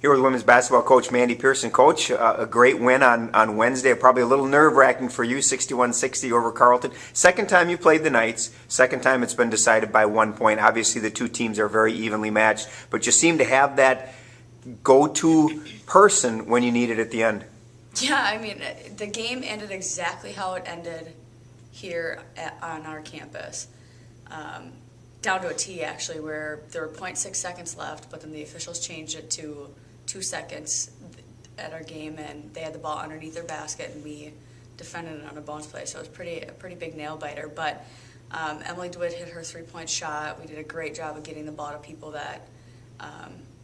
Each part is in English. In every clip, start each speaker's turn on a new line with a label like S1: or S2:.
S1: Here with women's basketball coach Mandy Pearson. Coach, a great win on Wednesday. Probably a little nerve-wracking for you, 61-60 over Carleton. Second time you played the Knights. Second time it's been decided by 1 point. Obviously the two teams are very evenly matched, but you seem to have that go-to person when you need it at the end.
S2: Yeah, I mean, the game ended exactly how it ended here on our campus. Down to a T, actually, where there were 0.6 seconds left, but then the officials changed it to 2 seconds at our game, and they had the ball underneath their basket, and we defended it on a bonus play. So it was a pretty big nail-biter. But Emily DeWitt hit her three-point shot. We did a great job of getting the ball to people that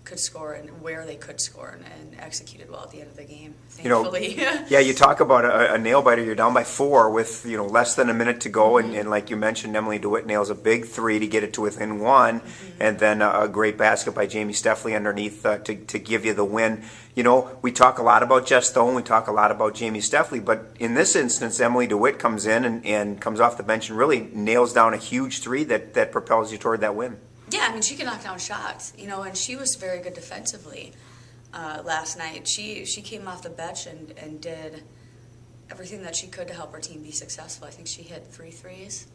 S2: could score and where they could score, and executed well at the end of the game, thankfully.
S1: Yeah, you talk about a nail-biter. You're down by 4 with less than a minute to go, and like you mentioned, Emily DeWitt nails a big 3 to get it to within 1, and then a great basket by Jamie Steffley underneath to give you the win. We talk a lot about Jess Stone, we talk a lot about Jamie Steffley, but in this instance, Emily DeWitt comes in and comes off the bench and really nails down a huge 3 that propels you toward that win.
S2: Yeah, I mean, she can knock down shots, and she was very good defensively last night. She came off the bench and did everything that she could to help her team be successful. I think she hit 3 threes,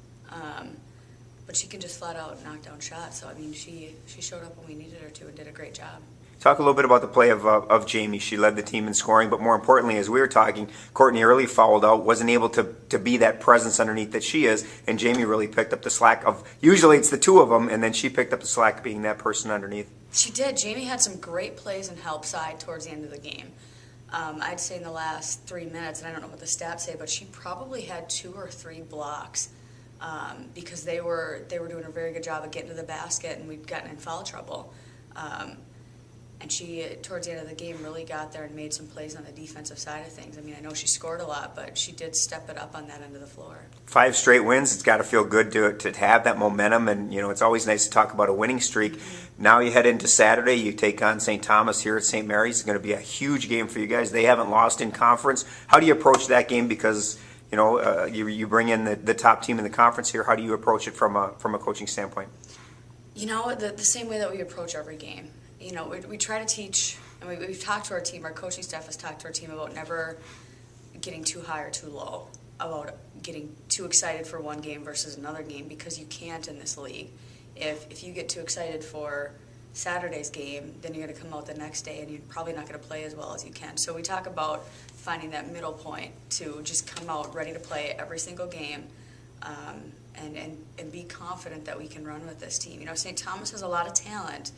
S2: but she can just flat out knock down shots. So, I mean, she showed up when we needed her to and did a great job.
S1: Talk a little bit about the play of Jamie. She led the team in scoring, but more importantly, as we were talking, Courtney early fouled out, wasn't able to be that presence underneath that she is, and Jamie really picked up the slack of, usually it's the two of them, and then she picked up the slack being that person underneath.
S2: She did. Jamie had some great plays and help side towards the end of the game. I'd say in the last 3 minutes, and I don't know what the stats say, but she probably had 2 or 3 blocks because they were doing a very good job of getting to the basket, and we'd gotten in foul trouble. And she, towards the end of the game, really got there and made some plays on the defensive side of things. I mean, I know she scored a lot, but she did step it up on that end of the floor. 5
S1: straight wins. It's got to feel good to have that momentum, and it's always nice to talk about a winning streak. Now you head into Saturday. You take on St. Thomas here at St. Mary's. It's going to be a huge game for you guys. They haven't lost in conference. How do you approach that game? Because you bring in the top team in the conference here. How do you approach it from a coaching standpoint?
S2: The same way that we approach every game. We try to teach, and we've talked to our team, our coaching staff has talked to our team about never getting too high or too low, about getting too excited for one game versus another game, because you can't in this league. If you get too excited for Saturday's game, then you're going to come out the next day and you're probably not going to play as well as you can. So we talk about finding that middle point to just come out ready to play every single game and be confident that we can run with this team. St. Thomas has a lot of talent,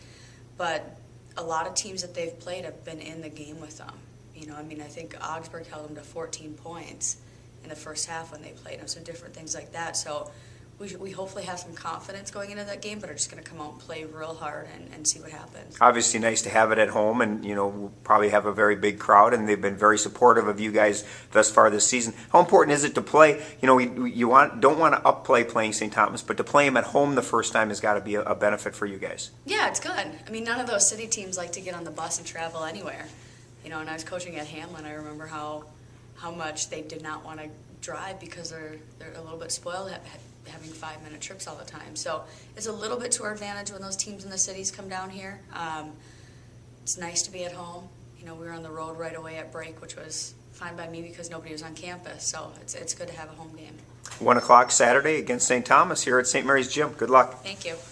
S2: but a lot of teams that they've played have been in the game with them. I think Augsburg held them to 14 points in the first half when they played them, so different things like that. So we hopefully have some confidence going into that game, but are just going to come out and play real hard and see what happens.
S1: Obviously nice to have it at home, and we'll probably have a very big crowd, and they've been very supportive of you guys thus far this season. How important is it to play? You don't want to upplay playing St. Thomas, but to play them at home the first time has got to be a benefit for you guys.
S2: Yeah, it's good. I mean, none of those city teams like to get on the bus and travel anywhere. And I was coaching at Hamlin, I remember how much they did not want to drive because they're a little bit spoiled having 5-minute trips all the time. So it's a little bit to our advantage when those teams in the cities come down here. It's nice to be at home. We were on the road right away at break, which was fine by me because nobody was on campus. So it's good to have a home game.
S1: 1 o'clock Saturday against St. Thomas here at St. Mary's Gym. Good luck.
S2: Thank you.